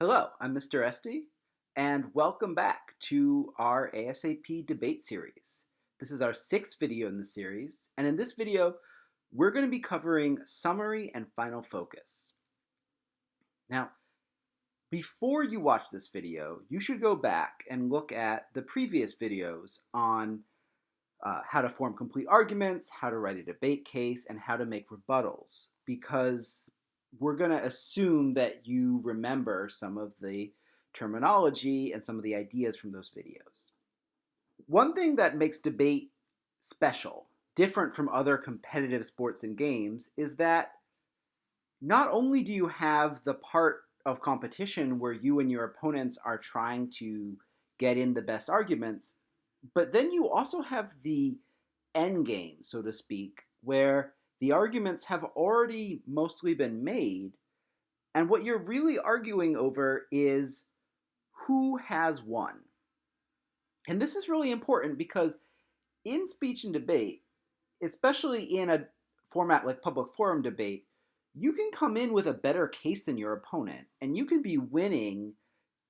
Hello, I'm Mr. Esty, and welcome back to our ASAP debate series. This is our sixth video in the series, and in this video, we're going to be covering summary and final focus. Now, before you watch this video, you should go back and look at the previous videos on how to form complete arguments, how to write a debate case, and how to make rebuttals, because we're going to assume that you remember some of the terminology and some of the ideas from those videos. One thing that makes debate special, different from other competitive sports and games, is that not only do you have the part of competition where you and your opponents are trying to get in the best arguments, but then you also have the end game, so to speak, where the arguments have already mostly been made, and what you're really arguing over is who has won. And this is really important because in speech and debate, especially in a format like public forum debate, you can come in with a better case than your opponent, and you can be winning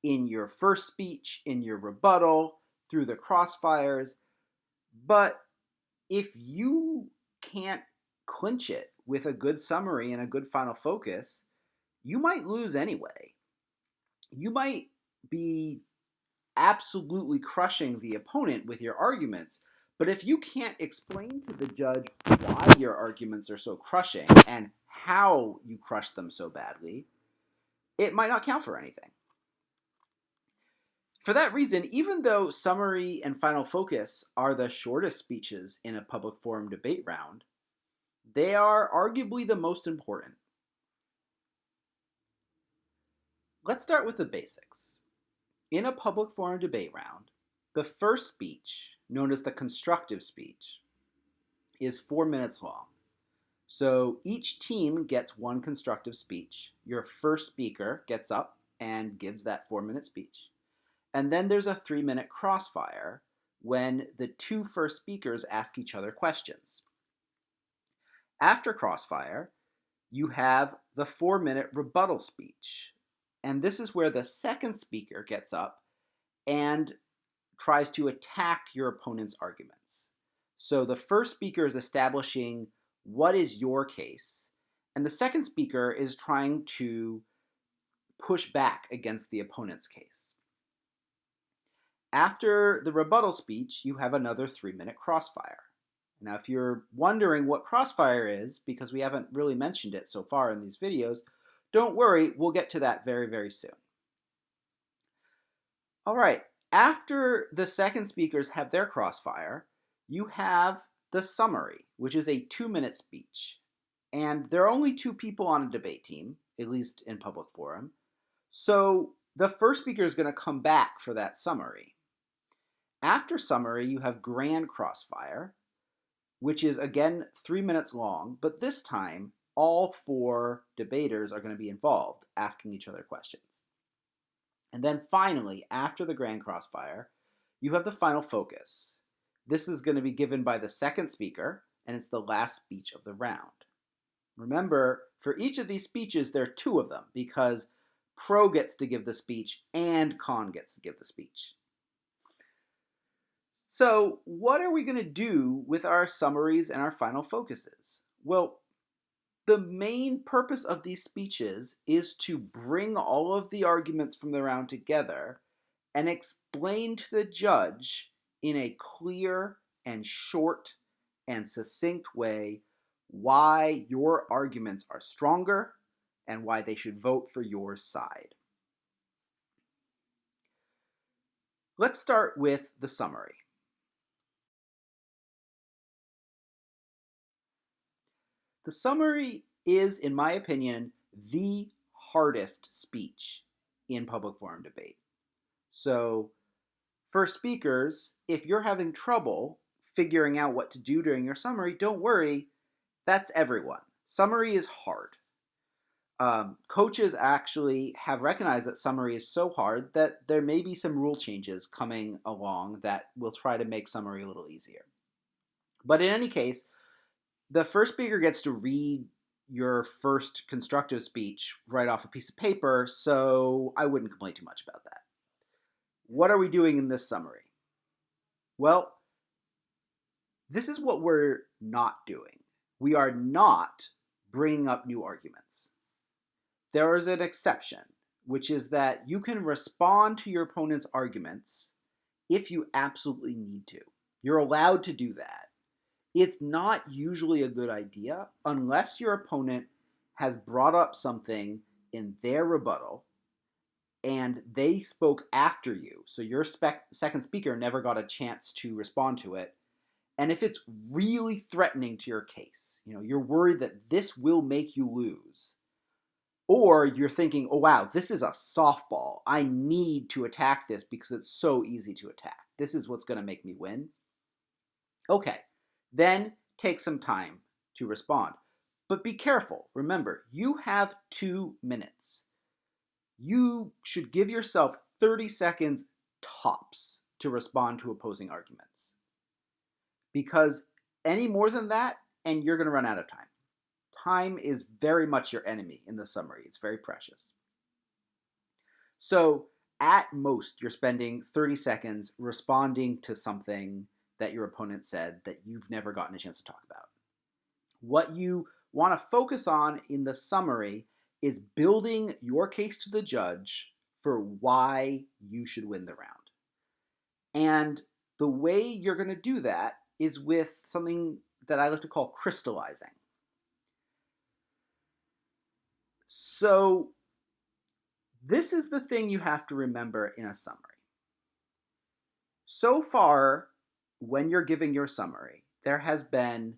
in your first speech, in your rebuttal, through the crossfires. But if you can't clinch it with a good summary and a good final focus, you might lose anyway. You might be absolutely crushing the opponent with your arguments, but if you can't explain to the judge why your arguments are so crushing and how you crush them so badly, it might not count for anything. For that reason, even though summary and final focus are the shortest speeches in a public forum debate round, they are arguably the most important. Let's start with the basics. In a public forum debate round, the first speech, known as the constructive speech, is 4 minutes long. So each team gets one constructive speech. Your first speaker gets up and gives that 4-minute speech. And then there's a 3-minute crossfire when the two first speakers ask each other questions. After crossfire, you have the 4-minute rebuttal speech. And this is where the second speaker gets up and tries to attack your opponent's arguments. So the first speaker is establishing what is your case, and the second speaker is trying to push back against the opponent's case. After the rebuttal speech, you have another 3-minute crossfire. Now, if you're wondering what crossfire is, because we haven't really mentioned it so far in these videos, don't worry, we'll get to that very, very soon. All right, after the second speakers have their crossfire, you have the summary, which is a 2-minute speech. And there are only two people on a debate team, at least in public forum. So the first speaker is going to come back for that summary. After summary, you have grand crossfire, which is again 3 minutes long, but this time all four debaters are going to be involved, asking each other questions. And then finally, after the grand crossfire, you have the final focus. This is going to be given by the second speaker, and it's the last speech of the round. Remember, for each of these speeches, there are two of them, because pro gets to give the speech and con gets to give the speech. So what are we going to do with our summaries and our final focuses? Well, the main purpose of these speeches is to bring all of the arguments from the round together and explain to the judge in a clear and short and succinct way why your arguments are stronger and why they should vote for your side. Let's start with the summary. The summary is, in my opinion, the hardest speech in public forum debate. So, for speakers, if you're having trouble figuring out what to do during your summary, don't worry, that's everyone. Summary is hard. Coaches actually have recognized that summary is so hard that there may be some rule changes coming along that will try to make summary a little easier. But in any case, the first speaker gets to read your first constructive speech right off a piece of paper, so I wouldn't complain too much about that. What are we doing in this summary? Well, this is what we're not doing. We are not bringing up new arguments. There is an exception, which is that you can respond to your opponent's arguments if you absolutely need to. You're allowed to do that. It's not usually a good idea unless your opponent has brought up something in their rebuttal and they spoke after you. So your second speaker never got a chance to respond to it. And if it's really threatening to your case, you're worried that this will make you lose, or you're thinking, oh wow, this is a softball. I need to attack this because it's so easy to attack. This is what's going to make me win. Okay, then take some time to respond. But be careful. Remember, you have 2 minutes. You should give yourself 30 seconds tops to respond to opposing arguments. Because any more than that, and you're going to run out of time. Time is very much your enemy in the summary. It's very precious. So at most, you're spending 30 seconds responding to something that your opponent said that you've never gotten a chance to talk about. What you want to focus on in the summary is building your case to the judge for why you should win the round. And the way you're going to do that is with something that I like to call crystallizing. So this is the thing you have to remember in a summary. So far, when you're giving your summary, there has been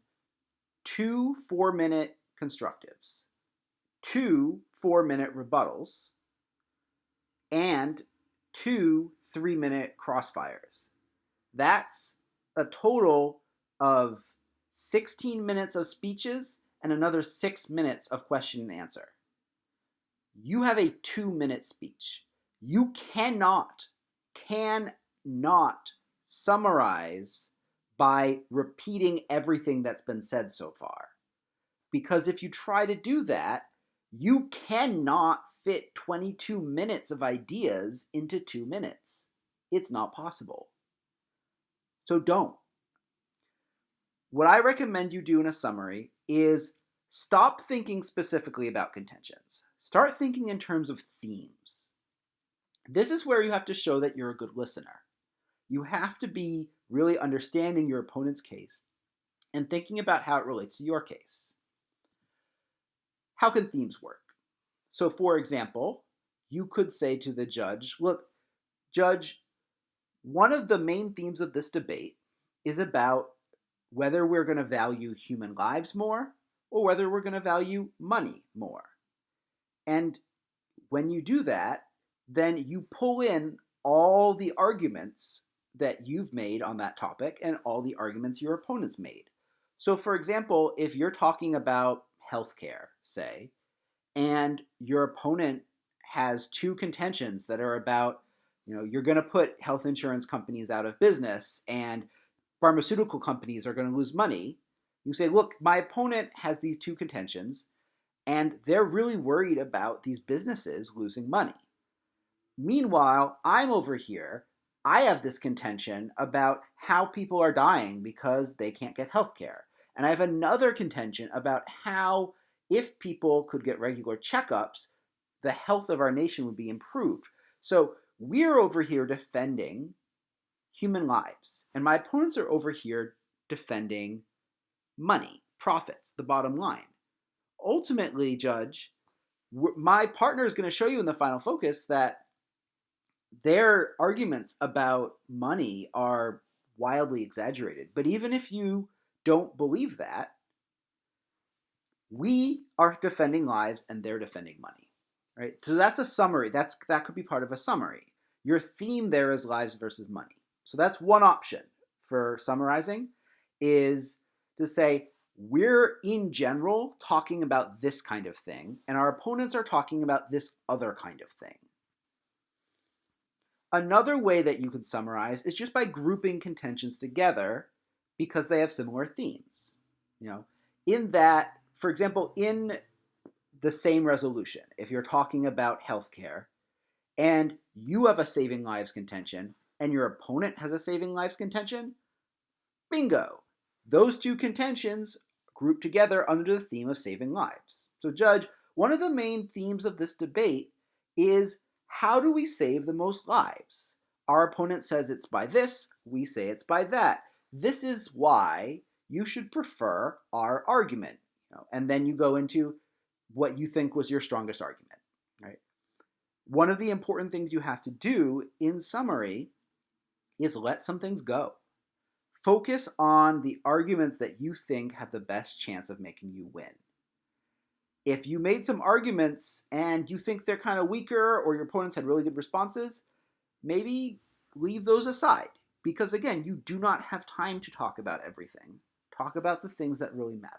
2 4-minute constructives, 2 4-minute rebuttals, and 2 3-minute crossfires. That's a total of 16 minutes of speeches and another 6 minutes of question and answer. You have a 2-minute speech. You cannot summarize by repeating everything that's been said so far. Because if you try to do that, you cannot fit 22 minutes of ideas into 2 minutes. It's not possible. So don't. What I recommend you do in a summary is stop thinking specifically about contentions. Start thinking in terms of themes. This is where you have to show that you're a good listener. You have to be really understanding your opponent's case and thinking about how it relates to your case. How can themes work? So, for example, you could say to the judge, look, Judge, one of the main themes of this debate is about whether we're going to value human lives more or whether we're going to value money more. And when you do that, then you pull in all the arguments that you've made on that topic and all the arguments your opponents made. So, for example, if you're talking about healthcare, say, and your opponent has 2 contentions that are about, you're going to put health insurance companies out of business and pharmaceutical companies are going to lose money, you say, look, my opponent has these 2 contentions and they're really worried about these businesses losing money. Meanwhile, I'm over here, I have this contention about how people are dying because they can't get health care. And I have another contention about how, if people could get regular checkups, the health of our nation would be improved. So we're over here defending human lives, and my opponents are over here defending money, profits, the bottom line. Ultimately, Judge, my partner is going to show you in the final focus that their arguments about money are wildly exaggerated. But even if you don't believe that, we are defending lives and they're defending money, right? So that's a summary. That could be part of a summary. Your theme there is lives versus money. So that's one option for summarizing, is to say, we're in general talking about this kind of thing, and our opponents are talking about this other kind of thing. Another way that you can summarize is just by grouping contentions together because they have similar themes. In that, for example, in the same resolution, if you're talking about healthcare and you have a saving lives contention and your opponent has a saving lives contention, bingo! Those two contentions group together under the theme of saving lives. So, Judge, one of the main themes of this debate is how do we save the most lives? Our opponent says it's by this, we say it's by that. This is why you should prefer our argument. And then you go into what you think was your strongest argument. Right? One of the important things you have to do in summary is let some things go. Focus on the arguments that you think have the best chance of making you win. If you made some arguments and you think they're kind of weaker or your opponents had really good responses, maybe leave those aside. Because again, you do not have time to talk about everything. Talk about the things that really matter.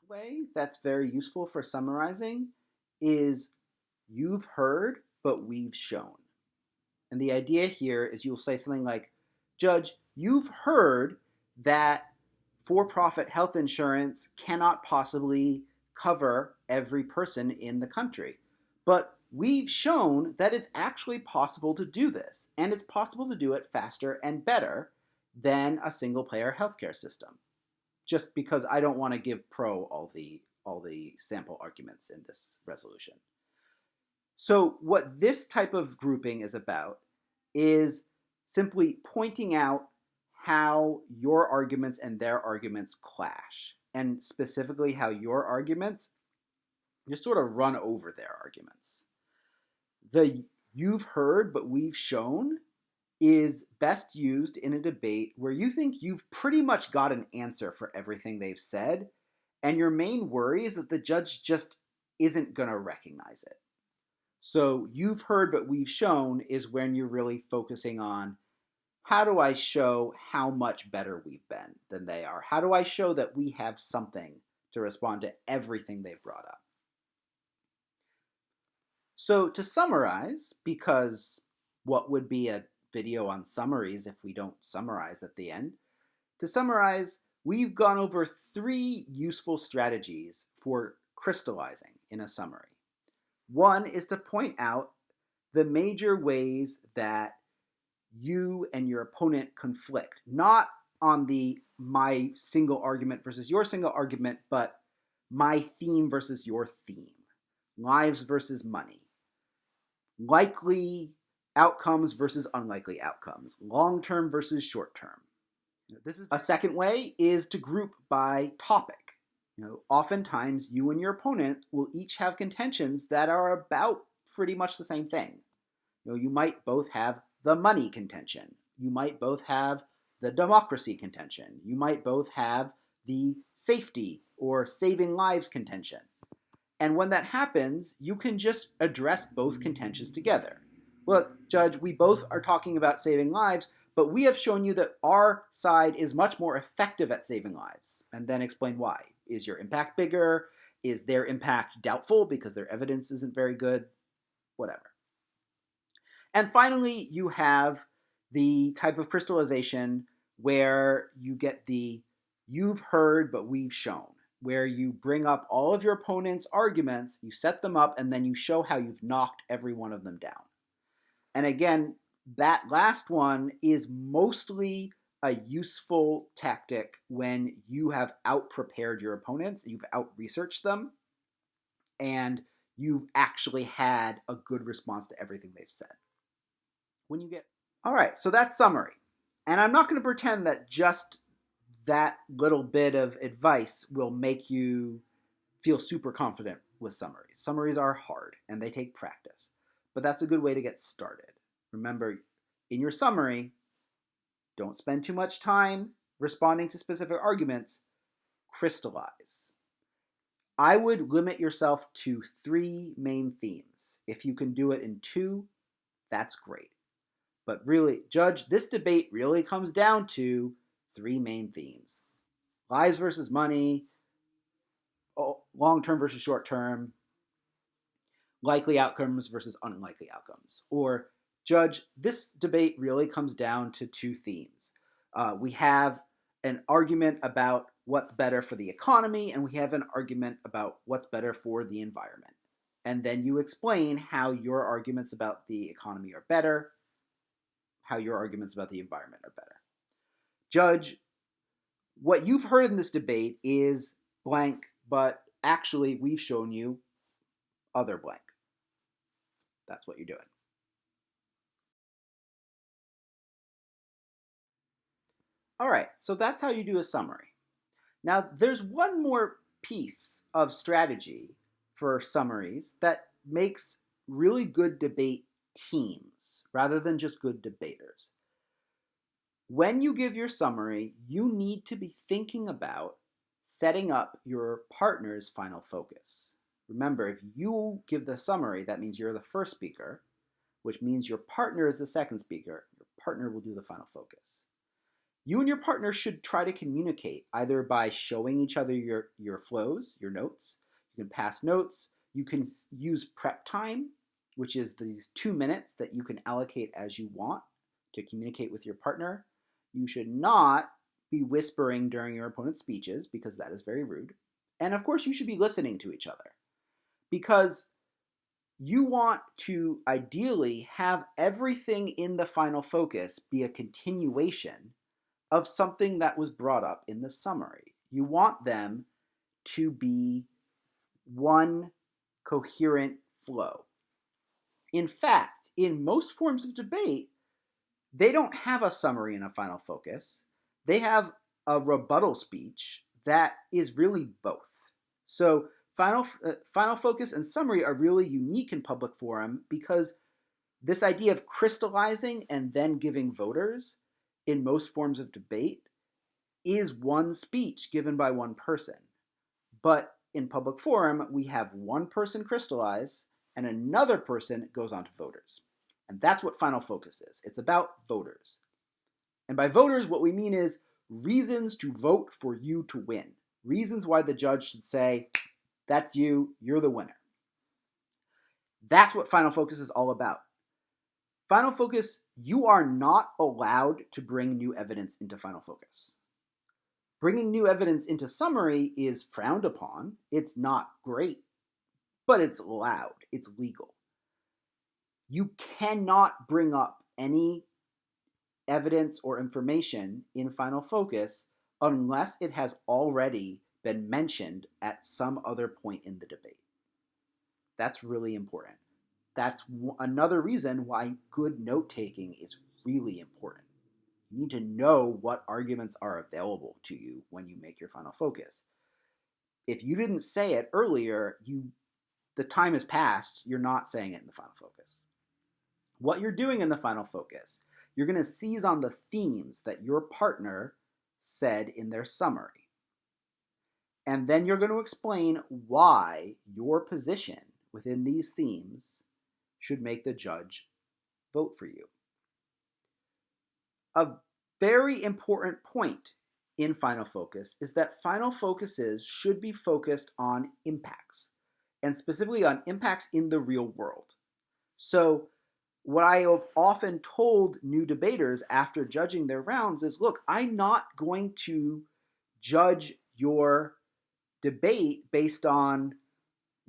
The way that's very useful for summarizing is you've heard, but we've shown. And the idea here is you'll say something like, Judge, you've heard that for-profit health insurance cannot possibly cover every person in the country. But we've shown that it's actually possible to do this, and it's possible to do it faster and better than a single-payer healthcare system. Just because I don't want to give pro all the sample arguments in this resolution. So what this type of grouping is about is simply pointing out how your arguments and their arguments clash, and specifically how your arguments just sort of run over their arguments. The you've heard but we've shown is best used in a debate where you think you've pretty much got an answer for everything they've said, and your main worry is that the judge just isn't going to recognize it. So you've heard but we've shown is when you're really focusing on how do I show how much better we've been than they are? How do I show that we have something to respond to everything they've brought up? So to summarize, because what would be a video on summaries if we don't summarize at the end? To summarize, we've gone over 3 useful strategies for crystallizing in a summary. One is to point out the major ways that you and your opponent conflict, not on the my single argument versus your single argument, but my theme versus your theme, lives versus money, likely outcomes versus unlikely outcomes, long-term versus short-term. This is a second way is to group by topic. Oftentimes you and your opponent will each have contentions that are about pretty much the same thing. You might both have the money contention. You might both have the democracy contention. You might both have the safety or saving lives contention. And when that happens, you can just address both contentions together. Look, Judge, we both are talking about saving lives, but we have shown you that our side is much more effective at saving lives. And then explain why. Is your impact bigger? Is their impact doubtful because their evidence isn't very good? Whatever. And finally, you have the type of crystallization where you get the you've heard but we've shown, where you bring up all of your opponent's arguments, you set them up, and then you show how you've knocked every one of them down. And again, that last one is mostly a useful tactic when you have out-prepared your opponents, you've out-researched them, and you've actually had a good response to everything they've said. All right, so that's summary. And I'm not going to pretend that just that little bit of advice will make you feel super confident with summaries. Summaries are hard and they take practice, but that's a good way to get started. Remember, in your summary, don't spend too much time responding to specific arguments. Crystallize. I would limit yourself to 3 main themes. If you can do it in 2, that's great. But really, Judge, this debate really comes down to 3 main themes. Lives versus money, long-term versus short-term, likely outcomes versus unlikely outcomes. Or, Judge, this debate really comes down to 2 themes. We have an argument about what's better for the economy, and we have an argument about what's better for the environment. And then you explain how your arguments about the economy are better, how your arguments about the environment are better. Judge, what you've heard in this debate is blank, but actually we've shown you other blank. That's what you're doing. All right, so that's how you do a summary. Now, there's one more piece of strategy for summaries that makes really good debate teams rather than just good debaters. When you give your summary, you need to be thinking about setting up your partner's final focus. Remember, if you give the summary, that means you're the first speaker, which means your partner is the second speaker. Your partner will do the final focus. You and your partner should try to communicate either by showing each other your flows, your notes. You can pass notes. You can use prep time, which is these 2 minutes that you can allocate as you want to communicate with your partner. You should not be whispering during your opponent's speeches because that is very rude. And of course, you should be listening to each other because you want to ideally have everything in the final focus be a continuation of something that was brought up in the summary. You want them to be one coherent flow. In fact, in most forms of debate, they don't have a summary and a final focus. They have a rebuttal speech that is really both. So final focus and summary are really unique in public forum because this idea of crystallizing and then giving voters in most forms of debate is one speech given by one person. But in public forum, we have one person crystallize and another person goes on to voters. And that's what final focus is. It's about voters. And by voters, what we mean is reasons to vote for you to win. Reasons why the judge should say, that's you, you're the winner. That's what final focus is all about. Final focus, you are not allowed to bring new evidence into final focus. Bringing new evidence into summary is frowned upon. It's not great, but it's allowed. It's legal. You cannot bring up any evidence or information in final focus unless it has already been mentioned at some other point in the debate. That's really important. That's another reason why good note-taking is really important. You need to know what arguments are available to you when you make your final focus. If you didn't say it earlier, the time has passed, you're not saying it in the final focus. What you're doing in the final focus, you're going to seize on the themes that your partner said in their summary. And then you're going to explain why your position within these themes should make the judge vote for you. A very important point in final focus is that final focuses should be focused on impacts, and specifically on impacts in the real world. So what I have often told new debaters after judging their rounds is, look, I'm not going to judge your debate based on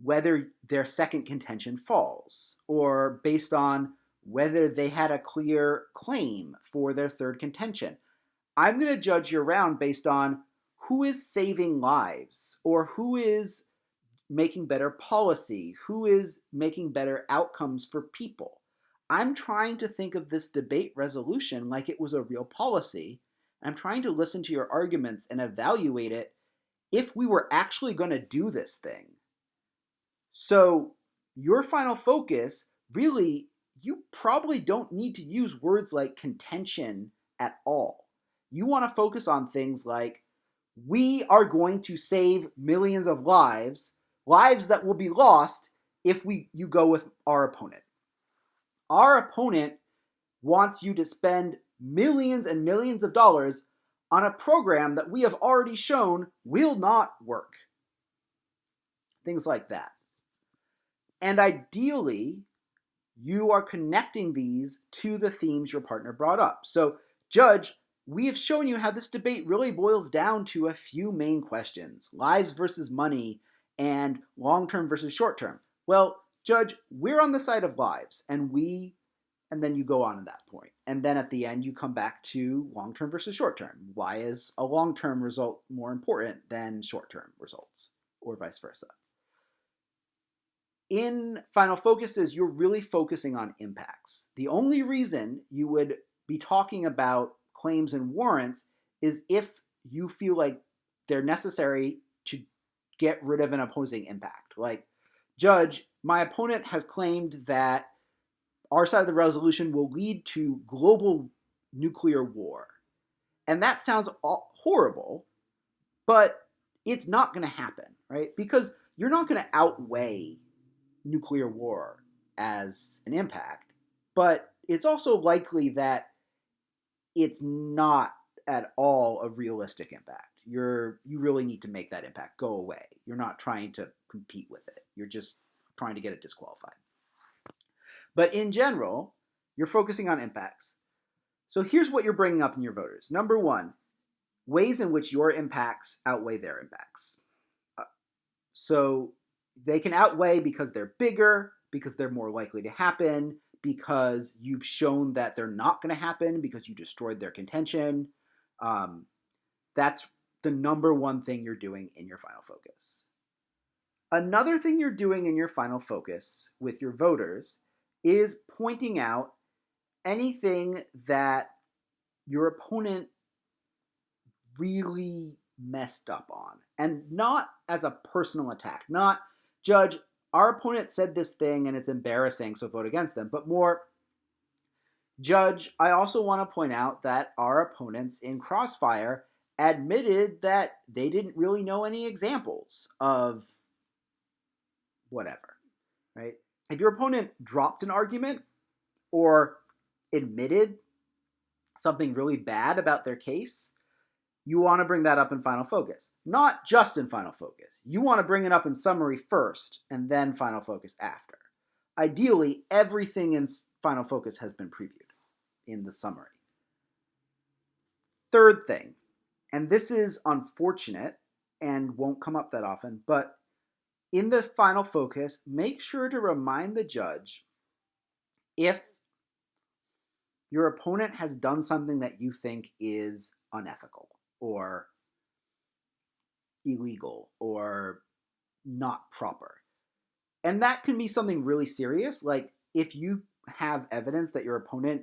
whether their second contention falls, or based on whether they had a clear claim for their third contention. I'm going to judge your round based on who is saving lives, or who is making better policy, who is making better outcomes for people. I'm trying to think of this debate resolution like it was a real policy. I'm trying to listen to your arguments and evaluate it if we were actually going to do this thing. So your final focus, really, you probably don't need to use words like contention at all. You want to focus on things like, we are going to save millions of lives that will be lost if you go with our opponent. Our opponent wants you to spend millions and millions of dollars on a program that we have already shown will not work. Things like that. And ideally, you are connecting these to the themes your partner brought up. So, judge, we have shown you how this debate really boils down to a few main questions: lives versus money, and long-term versus short-term. Well, Judge, we're on the side of lives, and then you go on at that point. And then at the end, you come back to long-term versus short-term. Why is a long-term result more important than short-term results, or vice versa? In Final Focuses, you're really focusing on impacts. The only reason you would be talking about claims and warrants is if you feel like they're necessary to get rid of an opposing impact. Like, Judge, my opponent has claimed that our side of the resolution will lead to global nuclear war. And that sounds horrible, but it's not going to happen, right? Because you're not going to outweigh nuclear war as an impact, but it's also likely that it's not at all a realistic impact. You really need to make that impact go away. You're not trying to compete with it. You're just trying to get it disqualified. But in general, you're focusing on impacts. So here's what you're bringing up in your voters. Number one, ways in which your impacts outweigh their impacts. So they can outweigh because they're bigger, because they're more likely to happen, because you've shown that they're not going to happen, because you destroyed their contention. That's the number one thing you're doing in your final focus. Another thing you're doing in your final focus with your voters is pointing out anything that your opponent really messed up on, and not as a personal attack. Not, Judge, our opponent said this thing and it's embarrassing, so vote against them, but more, Judge, I also want to point out that our opponents in Crossfire admitted that they didn't really know any examples of whatever, right? If your opponent dropped an argument or admitted something really bad about their case, you want to bring that up in Final Focus. Not just in Final Focus. You want to bring it up in Summary first and then Final Focus after. Ideally, everything in Final Focus has been previewed in the summary. Third thing, and this is unfortunate and won't come up that often, but in the Final Focus, make sure to remind the judge if your opponent has done something that you think is unethical or illegal or not proper. And that can be something really serious, like if you have evidence that your opponent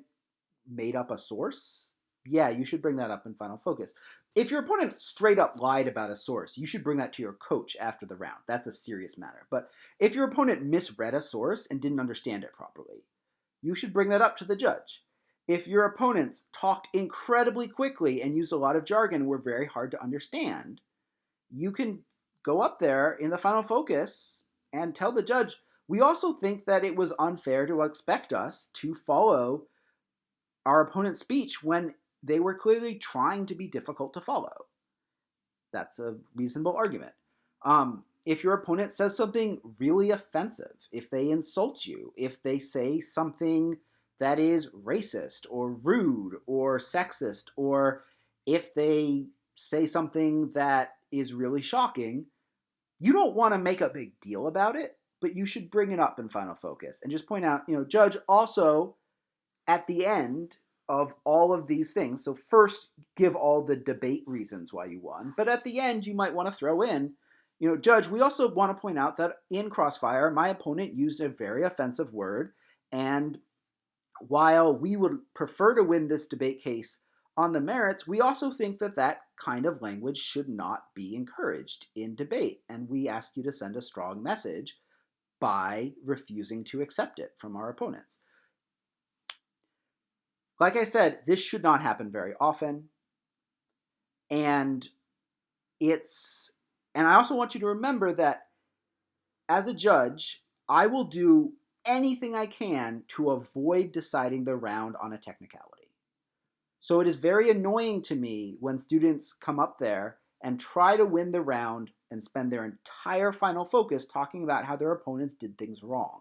made up a source, yeah, you should bring that up in Final Focus. If your opponent straight up lied about a source, you should bring that to your coach after the round. That's a serious matter. But if your opponent misread a source and didn't understand it properly, you should bring that up to the judge. If your opponents talked incredibly quickly and used a lot of jargon and were very hard to understand, you can go up there in the Final Focus and tell the judge, we also think that it was unfair to expect us to follow our opponent's speech when they were clearly trying to be difficult to follow. That's a reasonable argument. If your opponent says something really offensive, if they insult you, if they say something that is racist or rude or sexist, or if they say something that is really shocking, you don't want to make a big deal about it, but you should bring it up in Final Focus and just point out, Judge, also at the end of all of these things, so first give all the debate reasons why you won, but at the end you might want to throw in, Judge, we also want to point out that in Crossfire, my opponent used a very offensive word, and while we would prefer to win this debate case on the merits, we also think that that kind of language should not be encouraged in debate, and we ask you to send a strong message by refusing to accept it from our opponents. Like I said, this should not happen very often, and I also want you to remember that as a judge, I will do anything I can to avoid deciding the round on a technicality. So it is very annoying to me when students come up there and try to win the round and spend their entire Final Focus talking about how their opponents did things wrong.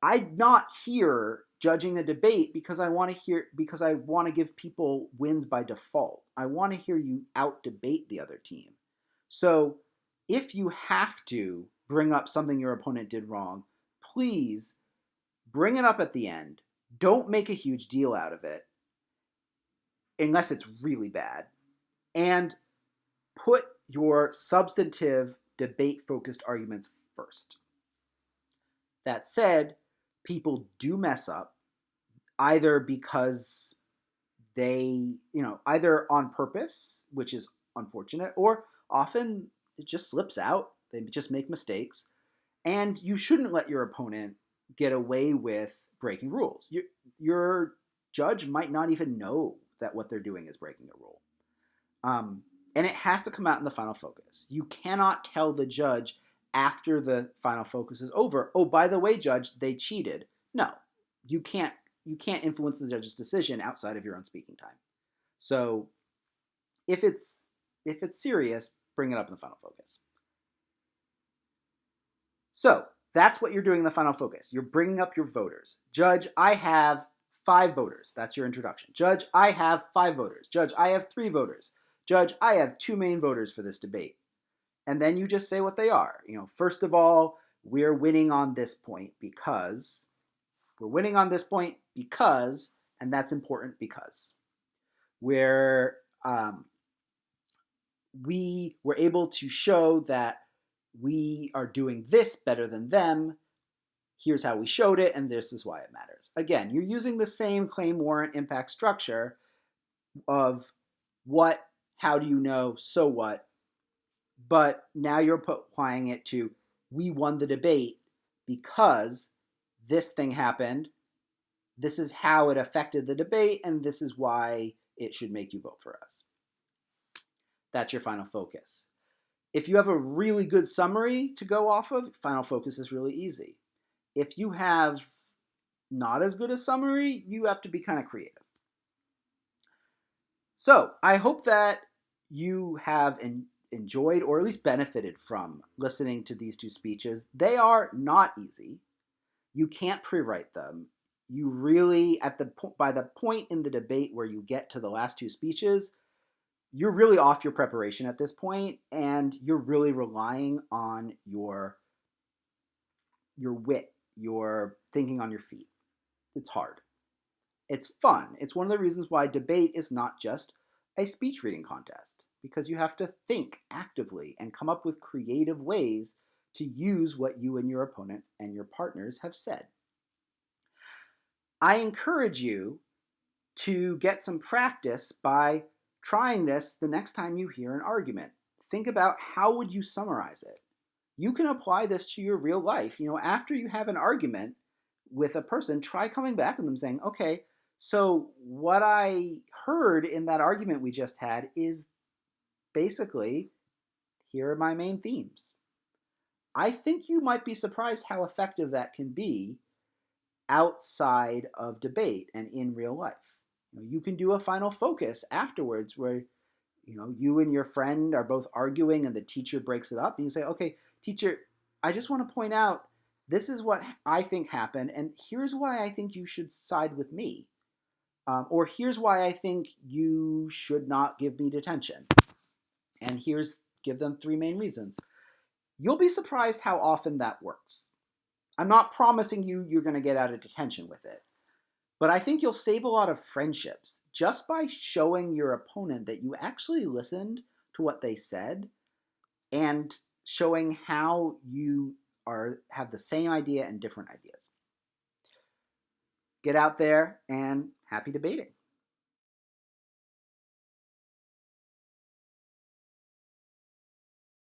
I'm not here judging a debate because I want to give people wins by default. I want to hear you out debate the other team. So if you have to bring up something your opponent did wrong, please bring it up at the end. Don't make a huge deal out of it unless it's really bad. And put your substantive debate-focused arguments first. That said, people do mess up either because either on purpose, which is unfortunate, or often it just slips out. They just make mistakes. And you shouldn't let your opponent get away with breaking rules. Your judge might not even know that what they're doing is breaking a rule. And it has to come out in the final focus. You cannot tell the judge after the final focus is over, oh, by the way, judge, they cheated. No, you can't influence the judge's decision outside of your own speaking time. So if it's serious, bring it up in the final focus. So that's what you're doing in the final focus. You're bringing up your voters. Judge, I have 5 voters. That's your introduction. Judge, I have 5 voters. Judge, I have 3 voters. Judge, I have 2 main voters for this debate. And then you just say what they are. First of all, we're winning on this point because, and that's important because we were able to show that we are doing this better than them. Here's how we showed it, and this is why it matters. Again, you're using the same claim, warrant, impact structure of what, how do you know, so what, but now you're applying it to we won the debate because this thing happened, this is how it affected the debate, and this is why it should make you vote for us. That's your final focus. If you have a really good summary to go off of, final focus is really easy. If you have not as good a summary, you have to be kind of creative. So I hope that you have enjoyed or at least benefited from listening to these 2 speeches. They are not easy. You can't pre-write them. You really, by the point in the debate where you get to the last 2 speeches, you're really off your preparation at this point, and you're really relying on your wit, your thinking on your feet. It's hard. It's fun. It's one of the reasons why debate is not just a speech reading contest, because you have to think actively and come up with creative ways to use what you and your opponent and your partners have said. I encourage you to get some practice by trying this the next time you hear an argument. Think about how would you summarize it. You can apply this to your real life. After you have an argument with a person, try coming back to them saying, okay, so what I heard in that argument we just had is basically, here are my main themes. I think you might be surprised how effective that can be outside of debate and in real life. You can do a final focus afterwards where you and your friend are both arguing and the teacher breaks it up and you say, okay, teacher, I just want to point out this is what I think happened and here's why I think you should side with me. Or here's why I think you should not give me detention. And give them 3 main reasons. You'll be surprised how often that works. I'm not promising you're going to get out of detention with it. But I think you'll save a lot of friendships just by showing your opponent that you actually listened to what they said and showing how you have the same idea and different ideas. Get out there and happy debating.